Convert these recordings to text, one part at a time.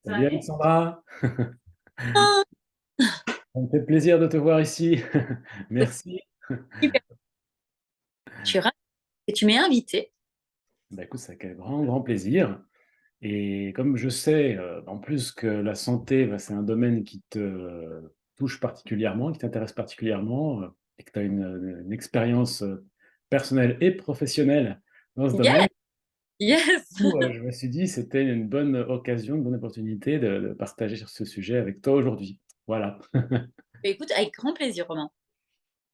Ça va Salut bien? Alexandra, ça me fait plaisir de te voir ici. Merci. Super. Je suis ravie que tu m'aies invitée. Bah, écoute, c'est avec un grand, grand plaisir. Et comme je sais, en plus que la santé, bah, c'est un domaine qui te touche particulièrement, qui t'intéresse particulièrement, et que tu as une expérience personnelle et professionnelle dans ce Yes, domaine, yes. je me suis dit c'était une bonne occasion, une bonne opportunité de partager sur ce sujet avec toi aujourd'hui. Voilà. Écoute, avec grand plaisir, Romain.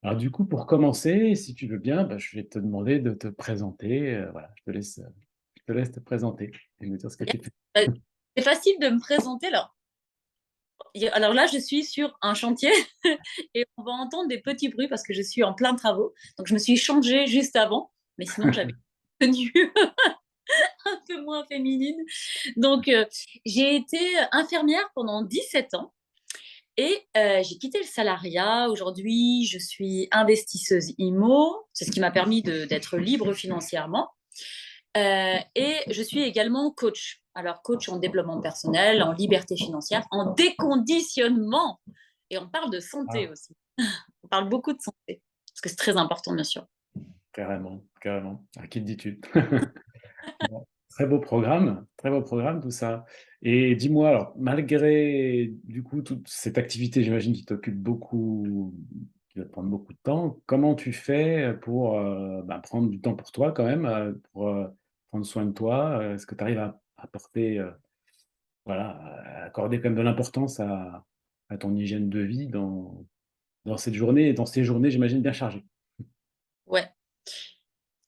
Alors du coup, pour commencer, si tu veux bien, bah, je vais te demander de te présenter. Voilà, je te laisse te présenter et me dire ce que Yes. tu fais. Euh, C'est facile de me présenter. Alors là, je suis sur un chantier et on va entendre des petits bruits parce que je suis en plein travaux. Donc, je me suis changée juste avant. Mais sinon, j'avais une tenue un peu moins féminine. Donc, j'ai été infirmière pendant 17 ans. Et j'ai quitté le salariat. Aujourd'hui, je suis investisseuse IMO. C'est ce qui m'a permis d'être libre financièrement. Et je suis également coach. Alors, coach en développement personnel, en liberté financière, en déconditionnement. Et on parle de santé Ah, aussi. On parle beaucoup de santé. Parce que c'est très important, bien sûr. carrément, carrément. À qui te dis-tu? Bon, très beau programme tout ça. Et dis-moi, alors, malgré du coup toute cette activité, j'imagine, qui t'occupe beaucoup, qui va te prendre beaucoup de temps, comment tu fais pour bah, prendre du temps pour toi quand même, pour prendre soin de toi? Est-ce que tu arrives à apporter voilà, accorder quand même de l'importance à ton hygiène de vie dans cette journée, et dans ces journées, j'imagine, bien chargées. Ouais.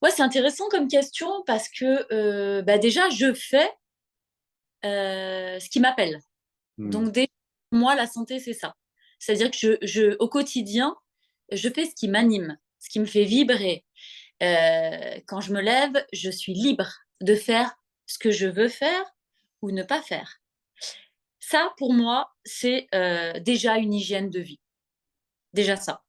Ouais, c'est intéressant comme question parce que bah déjà, je fais ce qui m'appelle. Hmm. Donc, déjà, moi, la santé, c'est ça. C'est-à-dire que au quotidien, je fais ce qui m'anime, ce qui me fait vibrer. Quand je me lève, je suis libre de faire ce que je veux faire ou ne pas faire. Ça, pour moi, c'est déjà une hygiène de vie. Déjà ça.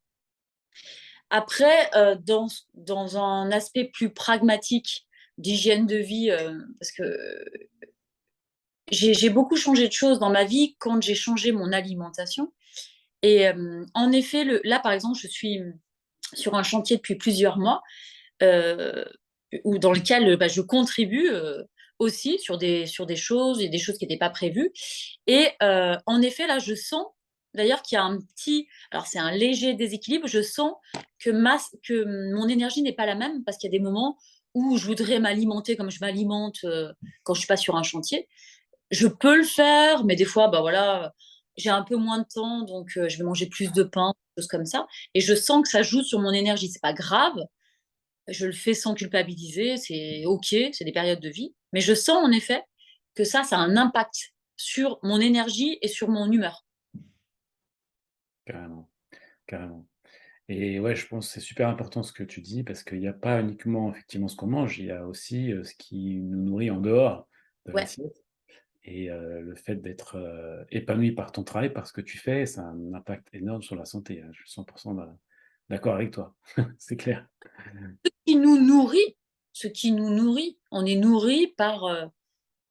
Après, dans un aspect plus pragmatique d'hygiène de vie, parce que j'ai beaucoup changé de choses dans ma vie quand j'ai changé mon alimentation. Et en effet, là, par exemple, je suis sur un chantier depuis plusieurs mois euh, dans lequel bah, je contribue aussi sur des choses et des choses qui n'étaient pas prévues. Et en effet, là, je sens d'ailleurs qu'il y a un petit, alors c'est un léger déséquilibre, je sens que mon énergie n'est pas la même parce qu'il y a des moments où je voudrais m'alimenter comme je m'alimente quand je suis pas sur un chantier. Je peux le faire, mais des fois, bah voilà, j'ai un peu moins de temps, donc je vais manger plus de pain, des choses comme ça. Et je sens que ça joue sur mon énergie. C'est pas grave, je le fais sans culpabiliser, c'est ok, c'est des périodes de vie. Mais je sens en effet que ça a un impact sur mon énergie et sur mon humeur. Carrément, carrément. Et ouais, je pense que c'est super important ce que tu dis parce qu'il n'y a pas uniquement effectivement ce qu'on mange, il y a aussi ce qui nous nourrit en dehors de Ouais, l'assiette. Et le fait d'être épanoui par ton travail, par ce que tu fais, ça a un impact énorme sur la santé, hein. Je suis 100% d'accord avec toi, c'est clair. qui nous nourrit, ce qui nous nourrit, on est nourri par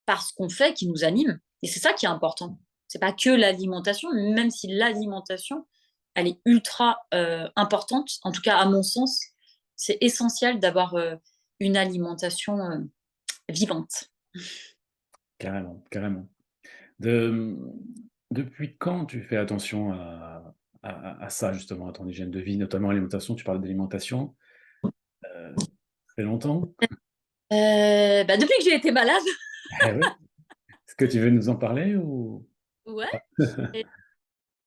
ce qu'on fait qui nous anime. Et c'est ça qui est important. C'est pas que l'alimentation, même si l'alimentation, elle est ultra importante. En tout cas, à mon sens, c'est essentiel d'avoir une alimentation vivante. Carrément, carrément. De, depuis quand tu fais attention à ça, justement, à ton hygiène de vie, notamment l'alimentation? Tu parles d'alimentation, ça fait longtemps? Bah, depuis que j'ai été malade, Eh ouais. Est-ce que tu veux nous en parler ou ouais. pas? Et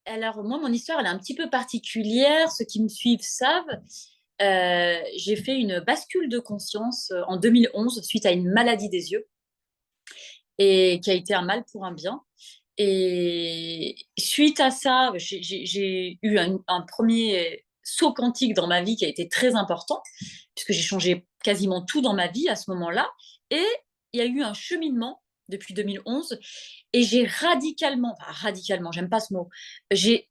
alors, moi, mon histoire, elle est un petit peu particulière. Ceux qui me suivent savent. J'ai fait une bascule de conscience en 2011 suite à une maladie des yeux et qui a été un mal pour un bien. Et suite à ça, j'ai eu un premier saut quantique dans ma vie qui a été très important, puisque j'ai changé quasiment tout dans ma vie à ce moment-là. Et il y a eu un cheminement depuis 2011, et j'ai radicalement, enfin radicalement, j'aime pas ce mot, j'ai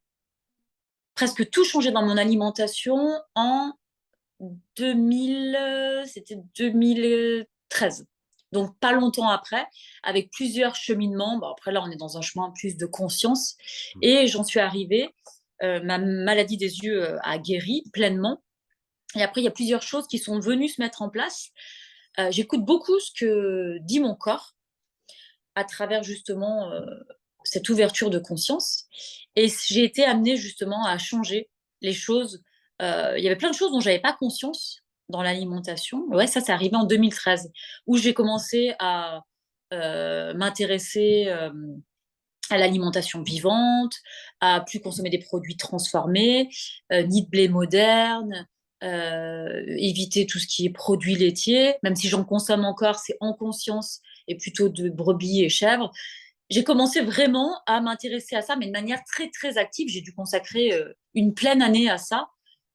presque tout changé dans mon alimentation en 2000, c'était 2013. Donc, pas longtemps après, avec plusieurs cheminements. Bon, après, là, on est dans un chemin plus de conscience. Et j'en suis arrivée. Ma maladie des yeux a guéri pleinement. Et après, il y a plusieurs choses qui sont venues se mettre en place. J'écoute beaucoup ce que dit mon corps à travers justement cette ouverture de conscience. Et j'ai été amenée justement à changer les choses. Il y avait plein de choses dont j'avais pas conscience dans l'alimentation. Ouais, ça, c'est arrivé en 2013, où j'ai commencé à m'intéresser à l'alimentation vivante, à plus consommer des produits transformés, ni de blé moderne, éviter tout ce qui est produits laitiers, même si j'en consomme encore, c'est en conscience et plutôt de brebis et chèvres. J'ai commencé vraiment à m'intéresser à ça, mais de manière très très active. J'ai dû consacrer une pleine année à ça,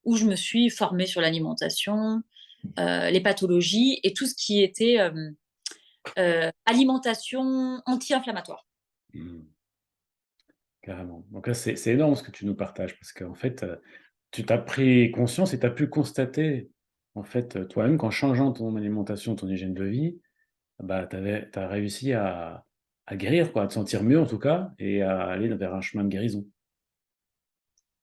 où je me suis formée sur l'alimentation, les pathologies et tout ce qui était alimentation anti-inflammatoire. Mmh. Carrément. Donc là, c'est énorme ce que tu nous partages parce qu'en fait, tu t'as pris conscience et tu as pu constater, en fait, toi-même qu'en changeant ton alimentation, ton hygiène de vie, bah, tu as réussi à guérir, quoi, à te sentir mieux en tout cas et à aller vers un chemin de guérison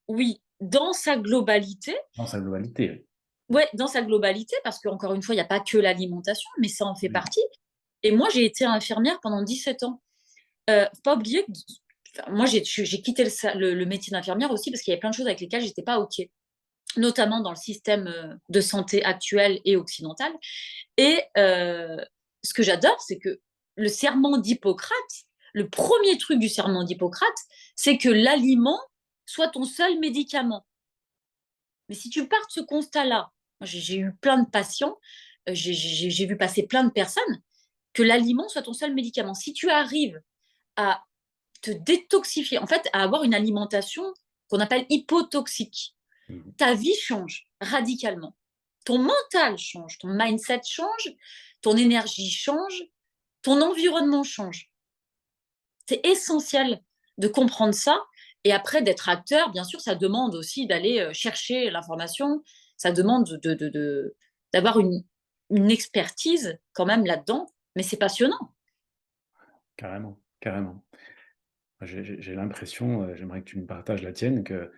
Oui, dans sa globalité. dans sa globalité. Ouais, dans sa globalité, parce qu'encore une fois, il n'y a pas que l'alimentation, mais ça en fait Oui. partie. Et moi, j'ai été infirmière pendant 17 ans. Faut pas oublier que enfin, moi, j'ai quitté le métier d'infirmière aussi parce qu'il y avait plein de choses avec lesquelles j'étais pas OK, notamment dans le système de santé actuel et occidental. Et ce que j'adore, c'est que le serment d'Hippocrate, le premier truc du serment d'Hippocrate, c'est que l'aliment soit ton seul médicament. Mais si tu pars de ce constat-là, j'ai eu plein de patients, j'ai vu passer plein de personnes, que l'aliment soit ton seul médicament. Si tu arrives à te détoxifier, en fait, à avoir une alimentation qu'on appelle hypotoxique, Mmh. ta vie change radicalement. Ton mental change, ton mindset change, ton énergie change, ton environnement change. C'est essentiel de comprendre ça. Et après, d'être acteur, bien sûr, ça demande aussi d'aller chercher l'information. Ça demande d'avoir une expertise quand même là-dedans. Mais c'est passionnant. Carrément, carrément. J'ai l'impression, j'aimerais que tu me partages la tienne, que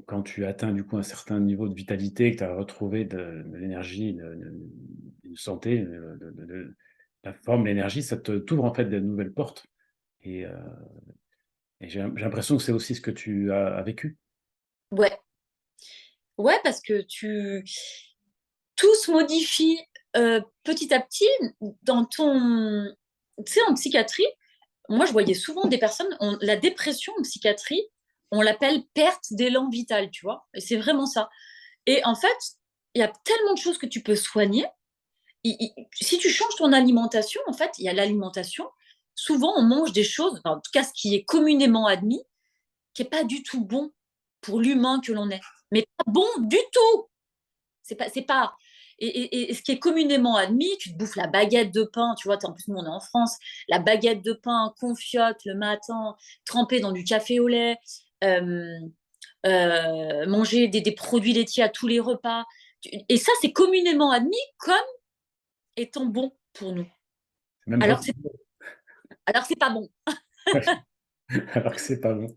quand tu atteins du coup un certain niveau de vitalité, que tu as retrouvé de l'énergie, une santé, la forme, l'énergie, ça te t'ouvre en fait de nouvelles portes et j'ai l'impression que c'est aussi ce que tu as vécu. Ouais, ouais, parce que tout se modifie petit à petit dans ton. Tu sais, en psychiatrie, moi, je voyais souvent des personnes, la dépression en psychiatrie, on l'appelle perte d'élan vital, tu vois. Et c'est vraiment ça. Et en fait, il y a tellement de choses que tu peux soigner. Si tu changes ton alimentation, en fait, il y a l'alimentation. Souvent, on mange des choses, enfin, en tout cas, ce qui est communément admis, qui n'est pas du tout bon pour l'humain que l'on est. Mais pas bon du tout. C'est pas. Et ce qui est communément admis, tu te bouffes la baguette de pain, tu vois, en plus, nous, on est en France, la baguette de pain confiote le matin, trempée dans du café au lait, euh, manger des produits laitiers à tous les repas. Et ça, c'est communément admis comme étant bon pour nous. C'est même Alors, c'est, recommandé, alors c'est pas bon. alors que c'est pas bon.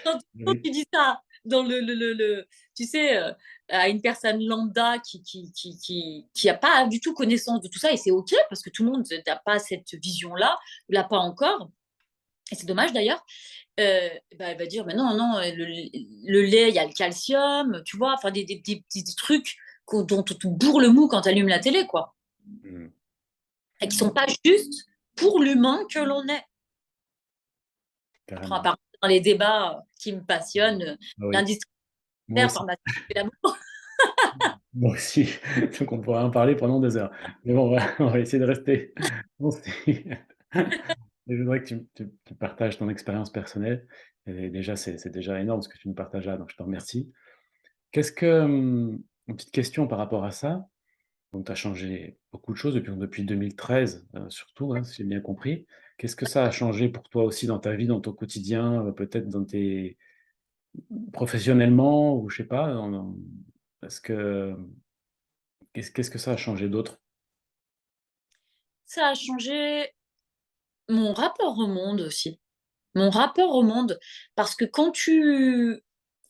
Quand Oui. tu dis ça dans tu sais, à une personne lambda qui a pas du tout connaissance de tout ça, et c'est OK parce que tout le monde n'a pas cette vision-là, ou l'a pas encore, et c'est dommage d'ailleurs, bah, elle va dire, mais non, non, le lait, il y a le calcium, tu vois, enfin des trucs dont on te bourre le mou quand tu allumes la télé, quoi, Mmh. et qui sont pas justes pour l'humain que l'on est. Après, on va Carrément. pas rentrer dans les débats qui me passionnent, Ah oui, l'industrie moi aussi. pharmaceutique et l'amour. Moi aussi, donc on pourrait en parler pendant des heures. Mais bon, on va essayer de rester concis. Et je voudrais que tu partages ton expérience personnelle et déjà, c'est déjà énorme ce que tu nous partages là, donc je te remercie. Qu'est-ce que, une petite question par rapport à ça, donc tu as changé beaucoup de choses depuis 2013, surtout, hein, si j'ai bien compris. Qu'est-ce que ça a changé pour toi aussi dans ta vie, dans ton quotidien, peut-être dans tes professionnellement ou je sais pas, est-ce que qu'est-ce que ça a changé d'autre? ça a changé mon rapport au monde aussi. Mon rapport au monde. Parce que quand tu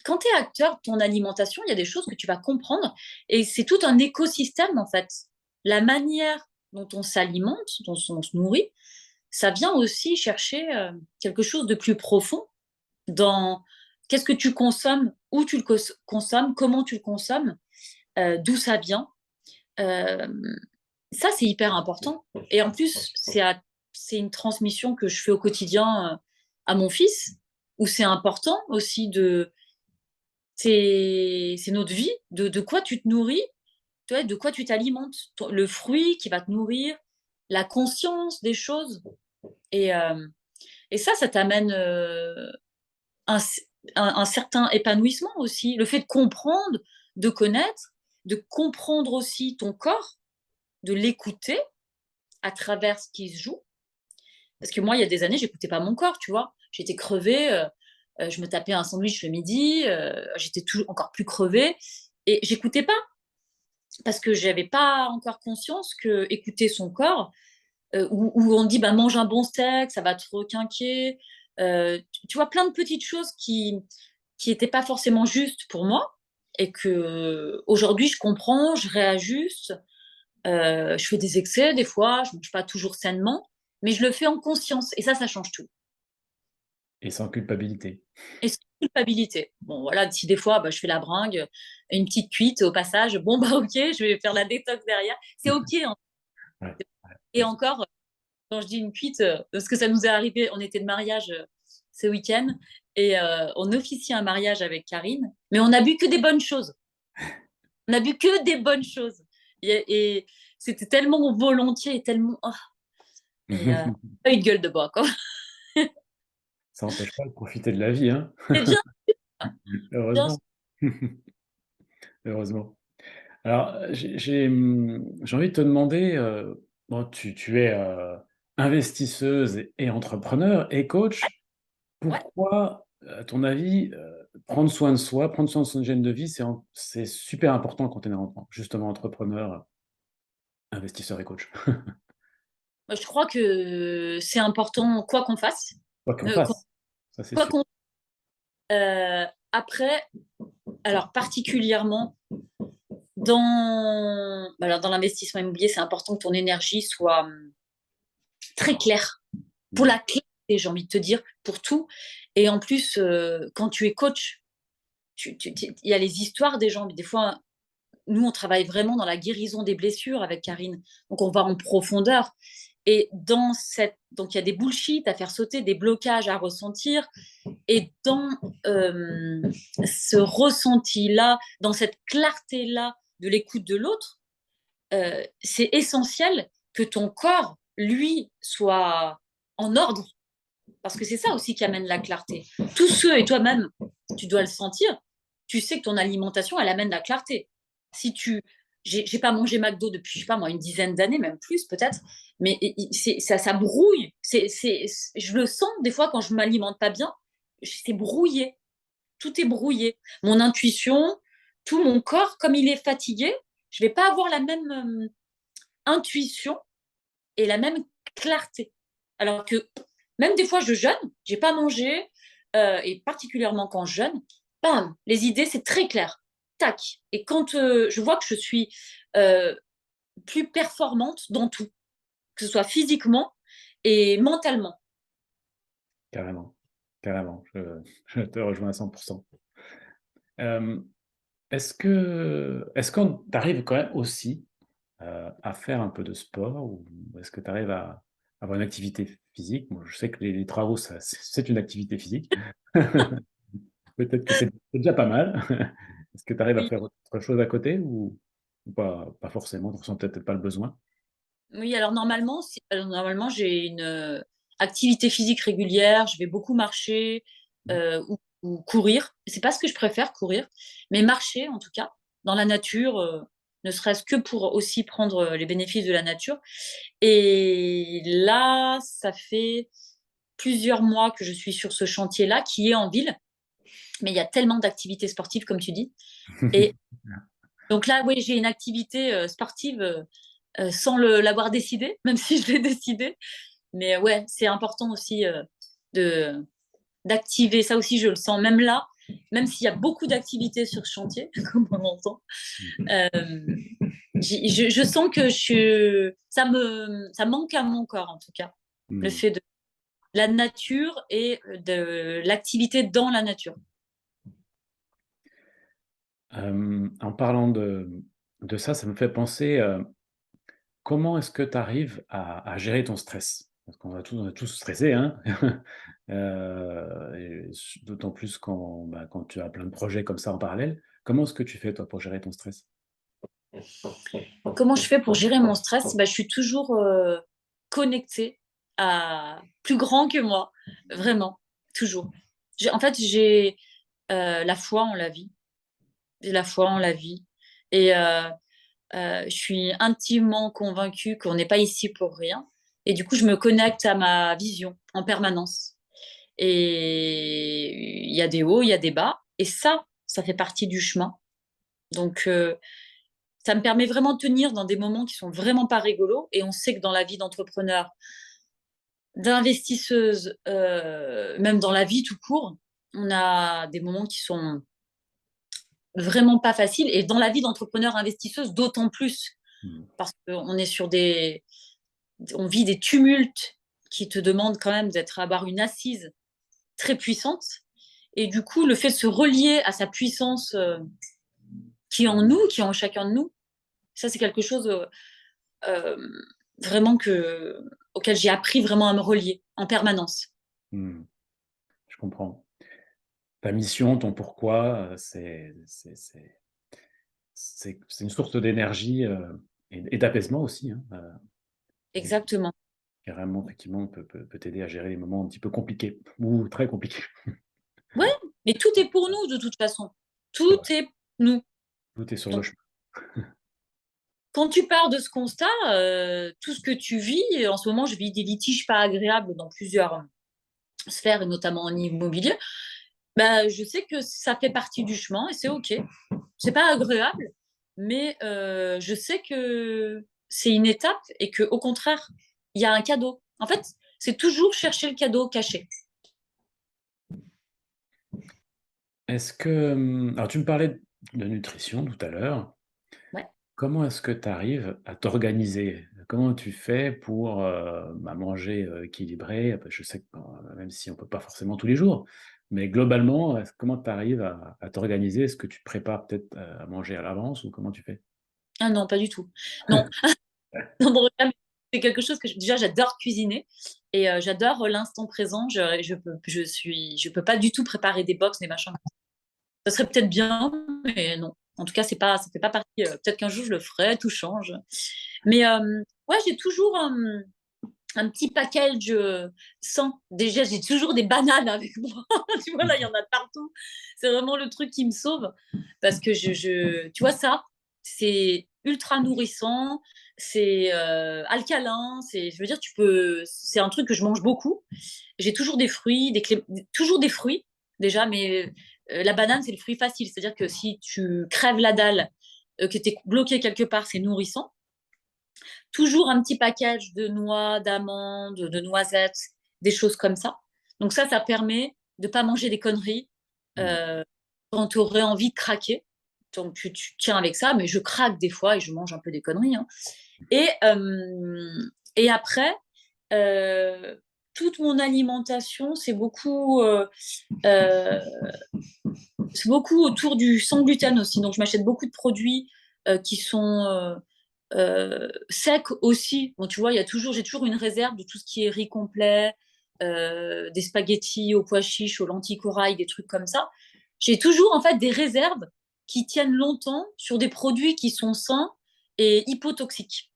es acteur de ton alimentation, il y a des choses que tu vas comprendre. Et c'est tout un écosystème, en fait. La manière dont on s'alimente, dont on se nourrit, ça vient aussi chercher quelque chose de plus profond dans qu'est-ce que tu consommes, où tu le consommes, comment tu le consommes, d'où ça vient. Euh, Ça, c'est hyper important. Et en plus, c'est une transmission que je fais au quotidien à mon fils, où c'est important aussi c'est notre vie, de quoi tu te nourris, tu vois, de quoi tu t'alimentes, le fruit qui va te nourrir, la conscience des choses. Et, euh, et ça t'amène un, un certain épanouissement aussi. Le fait de comprendre, de connaître, de comprendre aussi ton corps, de l'écouter à travers ce qui se joue. Parce que moi, il y a des années, j'écoutais pas mon corps, tu vois. J'étais crevée, je me tapais un sandwich le midi, j'étais toujours encore plus crevée et j'écoutais pas parce que j'avais pas encore conscience que écouter son corps, où on dit bah mange un bon steak, ça va te requinquer, tu vois plein de petites choses qui étaient pas forcément justes pour moi et que aujourd'hui je comprends, je réajuste, je fais des excès des fois, je mange pas toujours sainement, mais je le fais en conscience et ça change tout. Et sans culpabilité. Et sans culpabilité. Bon, voilà, si des fois, bah, je fais la bringue, une petite cuite au passage, bon, bah, ok, je vais faire la détox derrière. C'est ok, hein. Ouais, Et encore, quand je dis une cuite, parce que ça nous est arrivé, on était de mariage ce week-end, et on officie un mariage avec Karine, mais on n'a bu que des bonnes choses. On n'a bu que des bonnes choses. Et c'était tellement volontiers et tellement. Oh, et pas eu de gueule de bois, quoi. Ça n'empêche pas de profiter de la vie, hein. C'est bien, bien. Heureusement. Heureusement. Alors, j'ai envie de te demander, bon, tu es investisseuse et entrepreneur et coach. Ouais. Pourquoi, à ton avis, prendre soin de soi, prendre soin de son hygiène de vie, c'est super important quand on est justement entrepreneur, investisseur et coach. Moi, je crois que c'est important, quoi qu'on fasse. Quoi qu'on Euh, qu'on- fasse, ça c'est Quoi sûr. qu'on après, alors particulièrement dans l'investissement immobilier, c'est important que ton énergie soit très claire. Pour Mm. la clarté, j'ai envie de te dire, pour tout. Et en plus, quand tu es coach, il y a les histoires des gens. Mais des fois, nous, on travaille vraiment dans la guérison des blessures avec Karine. Donc, on va en profondeur. Et donc, il y a des bullshit à faire sauter, des blocages à ressentir. Et dans ce ressenti-là, dans cette clarté-là de l'écoute de l'autre, c'est essentiel que ton corps, lui, soit en ordre. Parce que c'est ça aussi qui amène la clarté. Tous ceux, et toi-même, tu dois le sentir, tu sais que ton alimentation, elle amène la clarté. Si tu... J'ai pas mangé McDo depuis, je sais pas moi, une dizaine d'années, même plus peut-être, mais ça brouille. Je le sens des fois quand je m'alimente pas bien, c'est brouillé. Tout est brouillé. Mon intuition, tout mon corps, comme il est fatigué, je vais pas avoir la même intuition et la même clarté. Alors que même des fois, je jeûne, j'ai pas mangé, et particulièrement quand je jeûne, bam, les idées, c'est très clair. Tac. Et quand je vois que je suis euh, plus performante dans tout, que ce soit physiquement et mentalement. Carrément, carrément, je te rejoins à 100%. Euh, est-ce qu'on t'arrive quand même aussi à faire un peu de sport ou est-ce que tu arrives à avoir une activité physique? Moi, je sais que les travaux, c'est une activité physique. Peut-être que c'est déjà pas mal. Est-ce que tu arrives à Oui, faire autre chose à côté ou pas forcément? Tu ressens peut-être pas le besoin. oui, alors normalement, normalement j'ai une activité physique régulière, je vais beaucoup marcher ou courir. C'est pas ce que je préfère, courir, mais marcher en tout cas, dans la nature, ne serait-ce que pour aussi prendre les bénéfices de la nature. Et là, ça fait plusieurs mois que je suis sur ce chantier-là, qui est en ville, mais il y a tellement d'activités sportives, comme tu dis. Et donc là, oui, j'ai une activité sportive sans l'avoir décidé, même si je l'ai décidé. Mais ouais, c'est important aussi de d'activer. Ça aussi, je le sens. Même là, même s'il y a beaucoup d'activités sur ce chantier, comme on l'entend, euh, je sens que ça manque à mon corps, en tout cas. Le Hmm. fait de la nature et de l'activité dans la nature. En parlant de ça, ça me fait penser, comment est-ce que tu arrives à gérer ton stress? Parce on est tous stressés, hein. D'autant plus quand tu as plein de projets comme ça en parallèle. Comment est-ce que tu fais, toi, pour gérer ton stress? Comment je fais pour gérer mon stress? Bah, je suis toujours connectée à plus grand que moi, vraiment, toujours. En fait, j'ai la foi en la vie. J'ai la foi en la vie. Et je suis intimement convaincue qu'on n'est pas ici pour rien. Et du coup, je me connecte à ma vision en permanence. Et il y a des hauts, il y a des bas. Et ça fait partie du chemin. Donc, ça me permet vraiment de tenir dans des moments qui sont vraiment pas rigolos. Et on sait que dans la vie d'entrepreneur, d'investisseuse, même dans la vie tout court, on a des moments qui sont vraiment pas faciles. Et dans la vie d'entrepreneur investisseuse, d'autant plus. Hmm. Parce qu'on est sur on vit des tumultes qui te demandent quand même avoir une assise très puissante. Et du coup, le fait de se relier à sa puissance qui est en nous, qui est en chacun de nous, ça, c'est quelque chose euh, vraiment auquel j'ai appris vraiment à me relier en permanence. Hmm. Je comprends. Ta mission, ton pourquoi, c'est une source d'énergie et d'apaisement aussi, hein, et Exactement. qui vraiment, effectivement, peut t'aider à gérer les moments un petit peu compliqués ou très compliqués. Ouais, mais tout est pour nous de toute façon. C'est Tout vrai. est pour nous. Tout est sur le Donc, chemin. quand tu pars de ce constat, tout ce que tu vis, en ce moment, je vis des litiges pas agréables dans plusieurs sphères, et notamment en immobilier, bah, je sais que ça fait partie du chemin et c'est OK. C'est pas agréable, mais je sais que c'est une étape et que au contraire, il y a un cadeau. En fait, c'est toujours chercher le cadeau caché. Alors tu me parlais de nutrition tout à l'heure. Ouais. Comment est-ce que tu arrives à t'organiser? Comment tu fais pour manger équilibré? Je sais que même si on peut pas forcément tous les jours, mais globalement, comment tu arrives à t'organiser? Est-ce que tu prépares peut-être à manger à l'avance ou comment tu fais? Ah non, pas du tout. Non, non, bon, c'est quelque chose que déjà j'adore cuisiner et j'adore l'instant présent. Je peux pas du tout préparer des box, des machins. Ça serait peut-être bien, mais non. En tout cas, ça fait pas partie. Peut-être qu'un jour je le ferai, tout change. Mais ouais, j'ai toujours un petit package sans. Déjà, j'ai toujours des bananes avec moi. Tu vois, là, il y en a partout. C'est vraiment le truc qui me sauve. Parce que tu vois, ça, c'est ultra nourrissant, c'est alcalin, je veux dire, c'est un truc que je mange beaucoup. J'ai toujours des fruits, toujours des fruits, déjà, mais la banane, c'est le fruit facile. C'est-à-dire que si tu crèves la dalle, que tu es bloqué quelque part, c'est nourrissant. Toujours un petit package de noix, d'amandes, de noisettes, des choses comme ça. Donc ça permet de pas manger des conneries Mm. quand tu aurais envie de craquer. Donc tu tiens avec ça, mais je craque des fois et je mange un peu des conneries, hein. Et, et après, euh, toute mon alimentation, euh, c'est beaucoup autour du sans gluten aussi. Donc je m'achète beaucoup de produits qui sont sec aussi. Bon, tu vois, j'ai toujours une réserve de tout ce qui est riz complet, des spaghettis aux pois chiches, aux lentilles corail, des trucs comme ça. J'ai toujours en fait des réserves qui tiennent longtemps sur des produits qui sont sains et hypotoxiques.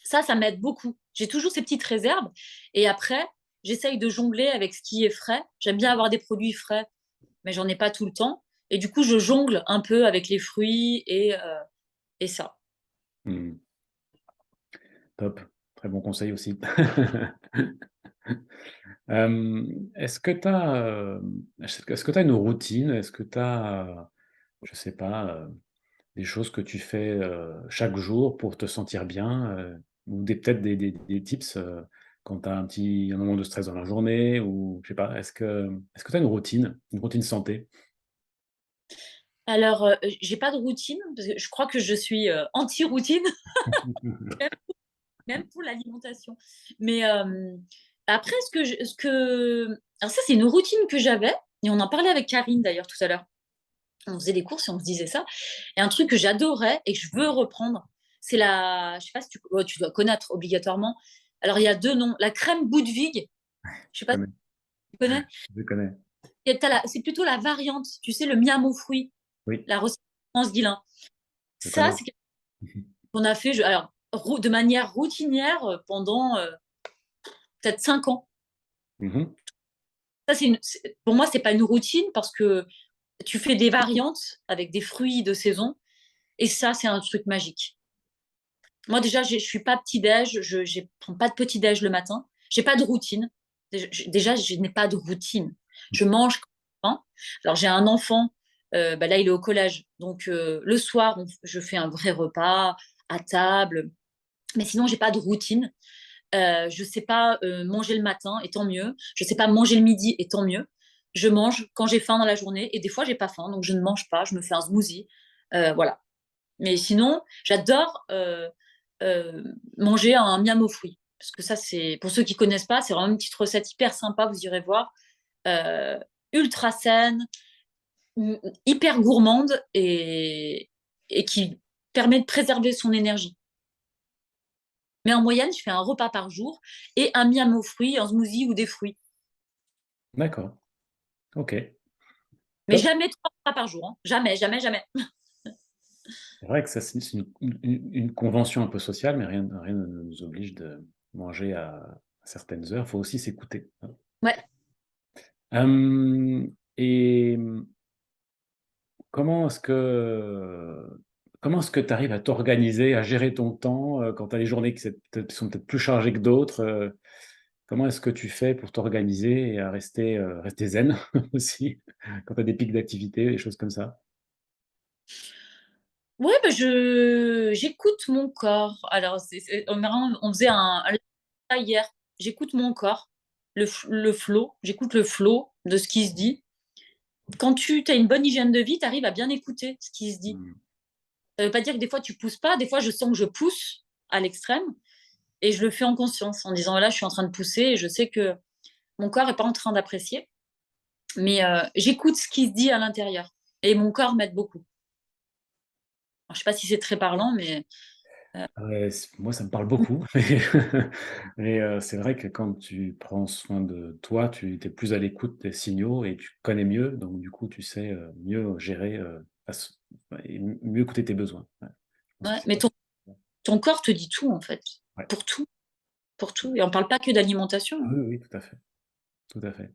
Ça m'aide beaucoup. J'ai toujours ces petites réserves et après, j'essaye de jongler avec ce qui est frais. J'aime bien avoir des produits frais, mais j'en ai pas tout le temps. Et du coup, je jongle un peu avec les fruits et ça. Mm. Top. Très bon conseil aussi. Est-ce que tu as, est-ce que tu une routine? Est-ce que tu as, je sais pas, des choses que tu fais chaque jour pour te sentir bien, ou peut-être des tips quand tu as un moment de stress dans la journée, ou je sais pas, est-ce que tu as une routine santé? Alors, j'ai pas de routine, parce que je crois que je suis anti-routine, même pour l'alimentation. Mais après, alors ça, c'est une routine que j'avais, et on en parlait avec Karine d'ailleurs tout à l'heure. On faisait des courses et on se disait ça. Et un truc que j'adorais et que je veux reprendre, c'est je sais pas si tu dois connaître obligatoirement. Alors, il y a deux noms. La crème Boudwig, je sais Je pas si connais, tu connais. je connais. Et c'est plutôt la variante, tu sais, le miam aux fruits, Oui, la recette de France Guillain. je Ça, connais. c'est quelque chose qu'on a fait, alors, de manière routinière pendant peut-être 5 ans. Mhm. Ça, pour moi, c'est pas une routine parce que tu fais des variantes avec des fruits de saison et ça, c'est un truc magique. Moi, déjà, je suis pas petit-déj, je prends pas de petit-déj le matin. J'ai pas de routine. Déjà, je n'ai pas de routine. Je mange quand j'ai faim. Alors, j'ai un enfant, bah là, il est au collège. Donc, le soir, je fais un vrai repas à table. Mais sinon, j'ai pas de routine. Je sais pas manger le matin, et tant mieux. Je sais pas manger le midi, et tant mieux. Je mange quand j'ai faim dans la journée. Et des fois, j'ai pas faim, donc je ne mange pas. Je me fais un smoothie. Voilà. Mais sinon, j'adore manger un miam aux fruits. Parce que ça, c'est pour ceux qui connaissent pas, c'est vraiment une petite recette hyper sympa, vous irez voir. Euh, Ultra saine, hyper gourmande et qui permet de préserver son énergie. Mais en moyenne, je fais un repas par jour et un miam aux fruits, un smoothie ou des fruits. D'accord, ok, Mais top. jamais 3 repas par jour, hein. Jamais, jamais, jamais. C'est vrai que ça, c'est une convention un peu sociale, mais rien ne nous oblige de manger à certaines heures. Il faut aussi s'écouter, hein. Ouais. Et comment est-ce que comment est-ce que tu arrives à t'organiser, à gérer ton temps quand tu as des journées qui sont peut-être plus chargées que d'autres? Comment est-ce que tu fais pour t'organiser et à rester zen aussi quand tu as des pics d'activité, des choses comme ça? Ouais, bah, j'écoute mon corps. Alors, on faisait un live hier. J'écoute mon corps, le flow. J'écoute le flow de ce qui se dit. Quand tu as une bonne hygiène de vie, tu arrives à bien écouter ce qui se dit. Mmh. Ça veut pas dire que des fois tu pousses pas. Des fois, je sens que je pousse à l'extrême et je le fais en conscience en disant là, je suis en train de pousser et je sais que mon corps est pas en train d'apprécier. Mais j'écoute ce qui se dit à l'intérieur et mon corps m'aide beaucoup. Alors, je sais pas si c'est très parlant, mais Ouais, moi, ça me parle beaucoup. Mais c'est vrai que quand tu prends soin de toi, tu es plus à l'écoute des signaux et tu connais mieux. Donc, du coup, tu sais mieux gérer et mieux écouter tes besoins. Ouais, je pense que ouais. c'est Mais ça. ton corps te dit tout en fait, Ouais. pour tout, pour tout. Et on parle pas que d'alimentation, Ah hein. oui, oui, tout à fait. Tout à fait.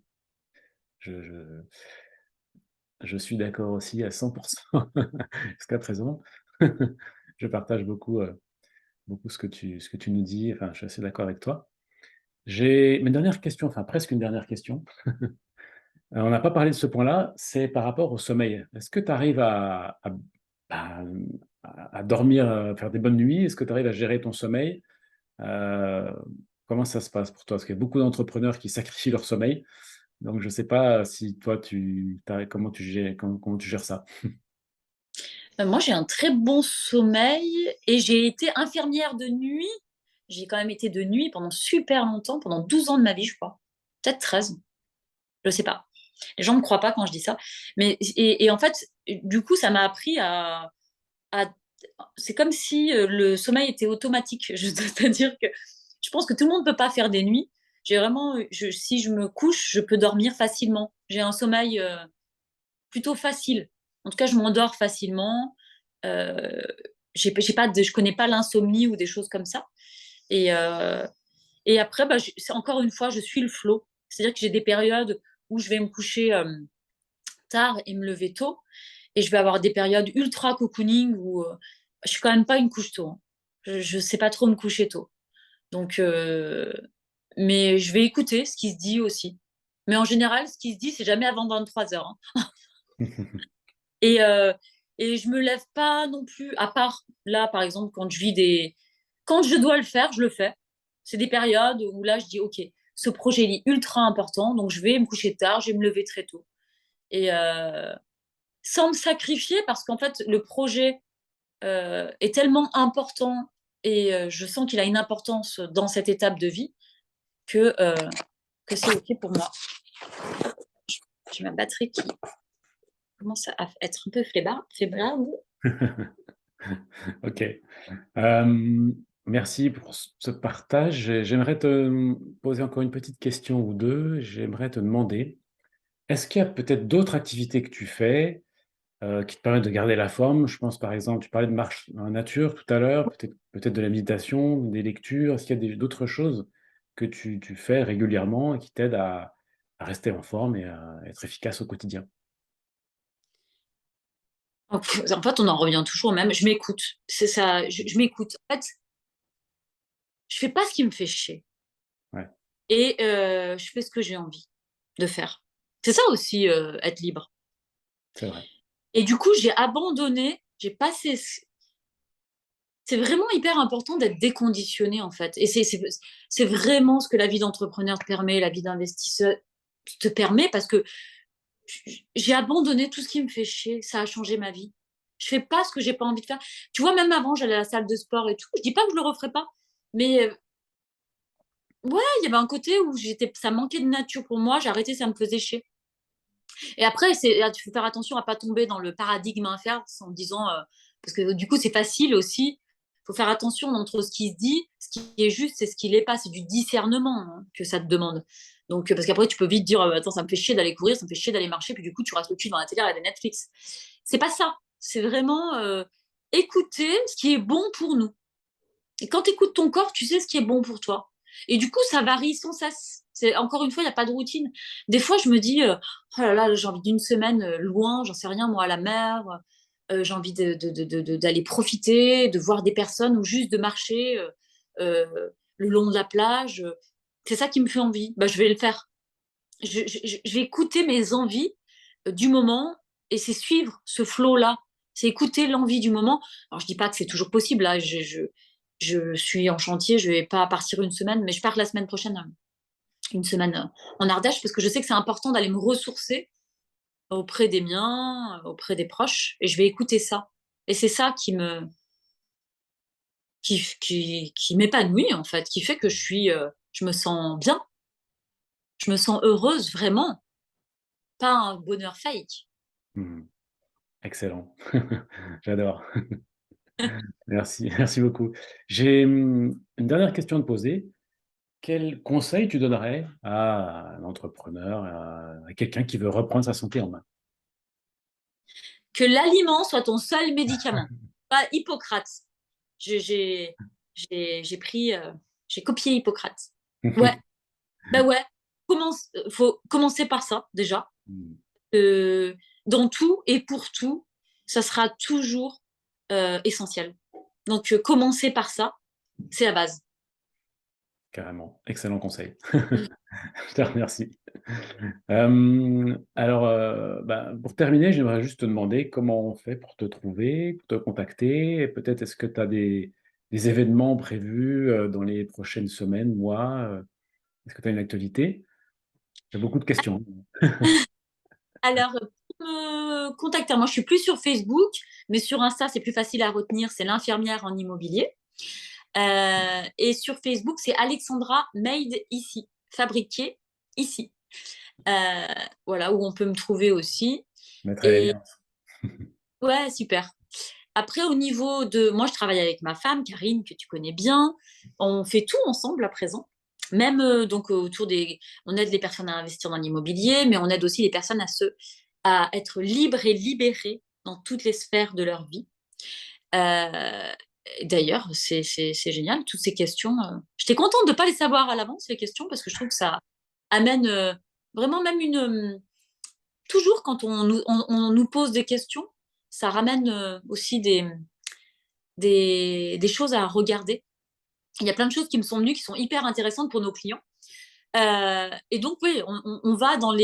Je, je, je suis d'accord aussi à 100% jusqu'à présent. Je partage beaucoup ce que tu nous dis. Enfin, je suis assez d'accord avec toi. J'ai mes dernières questions, enfin presque une dernière question. On n'a pas parlé de ce point-là, c'est par rapport au sommeil. Est-ce que tu arrives à à dormir, faire des bonnes nuits? Est-ce que tu arrives à gérer ton sommeil? Heu, Comment ça se passe pour toi? Parce qu'il y a beaucoup d'entrepreneurs qui sacrifient leur sommeil, donc je ne sais pas si toi comment tu gères ça? Moi, j'ai un très bon sommeil et j'ai été infirmière de nuit. J'ai quand même été de nuit pendant super longtemps, pendant 12 ans de ma vie, je crois. Peut-être 13, je sais pas. Les gens ne me croient pas quand je dis ça. Et en fait, du coup, ça m'a appris à c'est comme si le sommeil était automatique. C'est-à-dire que je pense que tout le monde ne peut pas faire des nuits. J'ai vraiment, si je me couche, je peux dormir facilement. J'ai un sommeil plutôt facile. En tout cas, je m'endors facilement. Euh, j'ai pas je connais pas l'insomnie ou des choses comme ça. Et, euh, et après, bah, c'est encore une fois, je suis le flow. C'est-à-dire que j'ai des périodes où je vais me coucher tard et me lever tôt. Et je vais avoir des périodes ultra cocooning où je suis quand même pas une couche tôt, hein. Je sais pas trop me coucher tôt. Donc, mais je vais écouter ce qui se dit aussi. Mais en général, ce qui se dit, c'est jamais avant 23 heures, hein. Et et je me lève pas non plus, à part là, par exemple, quand je dois le faire, je le fais. C'est des périodes où là, je dis, OK, ce projet il est ultra important, donc je vais me coucher tard, je vais me lever très tôt. Et sans me sacrifier, parce qu'en fait, le projet est tellement important et je sens qu'il a une importance dans cette étape de vie que c'est OK pour moi. J'ai ma batterie qui commence à être un peu faible. Ok. Euh, Merci pour ce partage. J'aimerais te poser encore une petite question ou deux. J'aimerais te demander, est-ce qu'il y a peut-être d'autres activités que tu fais qui te permettent de garder la forme? Je pense par exemple, tu parlais de marche en nature tout à l'heure, peut-être de la méditation, des lectures. Est-ce qu'il y a d'autres choses que tu fais régulièrement et qui t'aident à rester en forme et à être efficace au quotidien? En fait, on en revient toujours au même. Je m'écoute. C'est ça. Je m'écoute. En fait, je fais pas ce qui me fait chier Ouais, et je fais ce que j'ai envie de faire. C'est ça aussi, être libre. c'est vrai. Et du coup, j'ai abandonné. J'ai passé. C'est vraiment hyper important d'être déconditionné en fait. Et c'est vraiment ce que la vie d'entrepreneur te permet, la vie d'investisseur te permet, parce que j'ai abandonné tout ce qui me fait chier. Ça a changé ma vie. Je fais pas ce que j'ai pas envie de faire. Tu vois, même avant, j'allais à la salle de sport et tout. Je dis pas que je le referai pas, mais ouais, il y avait un côté où ça manquait de nature pour moi. J'ai arrêté, ça me faisait chier. Et après, il faut faire attention à pas tomber dans le paradigme inverse en disant, parce que du coup, c'est facile aussi. Il faut faire attention entre ce qui se dit, ce qui est juste et ce qui l'est pas. C'est du discernement, hein, que ça te demande. Donc, parce qu'après, tu peux vite dire, attends, ça me fait chier d'aller courir, ça me fait chier d'aller marcher, puis du coup, tu restes le cul dans la télé à regarder Netflix. C'est pas ça. C'est vraiment écouter ce qui est bon pour nous. Et quand tu écoutes ton corps, tu sais ce qui est bon pour toi. Et du coup, ça varie sans cesse. Encore une fois, il n'y a pas de routine. Des fois, je me dis, oh là là, j'ai envie d'une semaine loin, j'en sais rien, moi, à la mer. J'ai envie d'aller profiter, de voir des personnes ou juste de marcher le long de la plage. C'est ça qui me fait envie. Bah, je vais le faire. Je vais écouter mes envies du moment, et c'est suivre ce flow-là. C'est écouter l'envie du moment. Alors, je dis pas que c'est toujours possible. Là, je suis en chantier, je vais pas partir une semaine, mais je pars la semaine prochaine, une semaine en Ardèche, parce que je sais que c'est important d'aller me ressourcer auprès des miens, auprès des proches, et je vais écouter ça. Et c'est ça qui m'épanouit, en fait, qui fait que je me sens bien, je me sens heureuse vraiment, pas un bonheur fake. Mhm. Excellent. J'adore. Merci, merci beaucoup. J'ai une dernière question à te poser. Quel conseil tu donnerais à un entrepreneur, à quelqu'un qui veut reprendre sa santé en main? Que l'aliment soit ton seul médicament. Pas Hippocrate. J'ai j'ai- j'ai pris, j'ai copié Hippocrate. Ouais, bah ouais. Faut commencer par ça déjà. Hmm, Euh, dans tout et pour tout, ça sera toujours essentiel. Donc commencer par ça, c'est la base. carrément. Excellent conseil. Mm. Je te remercie. Alors, bah, pour terminer, j'aimerais juste te demander comment on fait pour te trouver, pour te contacter. Et peut-être est-ce que tu as des événements prévus dans les prochaines semaines, mois? Est-ce que tu as une actualité? J'ai beaucoup de questions. Alors, pour me contacter, moi je suis plus sur Facebook, mais sur Insta c'est plus facile à retenir, c'est l'infirmière en immobilier. Et sur Facebook, c'est Alexandra Made ici, fabriquée ici. Euh, voilà, où on peut me trouver aussi. Je mettrai les Et liens. ouais, super. Après, au niveau de... Moi, je travaille avec ma femme, Karine, que tu connais bien. On fait tout ensemble à présent. Même donc autour des... On aide les personnes à investir dans l'immobilier, mais on aide aussi les personnes à être libres et libérées dans toutes les sphères de leur vie. Euh, D'ailleurs, c'est génial, toutes ces questions. J'étais contente de ne pas les savoir à l'avance, les questions, parce que je trouve que ça amène vraiment même une... toujours quand on nous pose des questions, ça ramène aussi des choses à regarder. Il y a plein de choses qui me sont venues qui sont hyper intéressantes pour nos clients. Et donc, oui, on va dans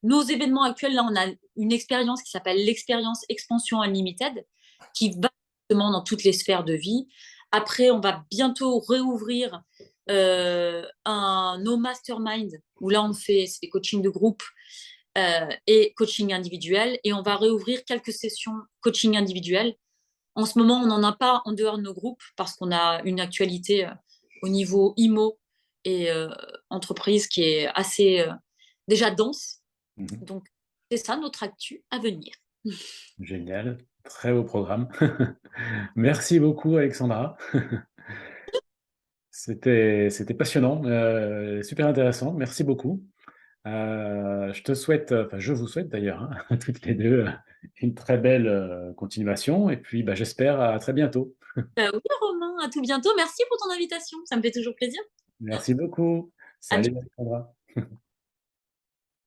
nos événements actuels. Là, on a une expérience qui s'appelle l'expérience Expansion Unlimited, qui va justement dans toutes les sphères de vie. Après, on va bientôt réouvrir nos mastermind, où là, on fait des coachings de groupe et coaching individuel. Et on va réouvrir quelques sessions coaching individuel. En ce moment, on n'en a pas en dehors de nos groupes parce qu'on a une actualité au niveau IMO et entreprise qui est assez déjà dense. Mhm. Donc, c'est ça notre actu à venir. Génial, très beau programme. Merci beaucoup, Alexandra. C'était passionnant, super intéressant. Merci beaucoup. Je te souhaite, enfin, je vous souhaite d'ailleurs, hein, à toutes les deux, une très belle continuation. Et puis, bah, j'espère à très bientôt. Bah oui, Romain, à tout bientôt. Merci pour ton invitation. Ça me fait toujours plaisir. Merci beaucoup. À Salut, Alexandra.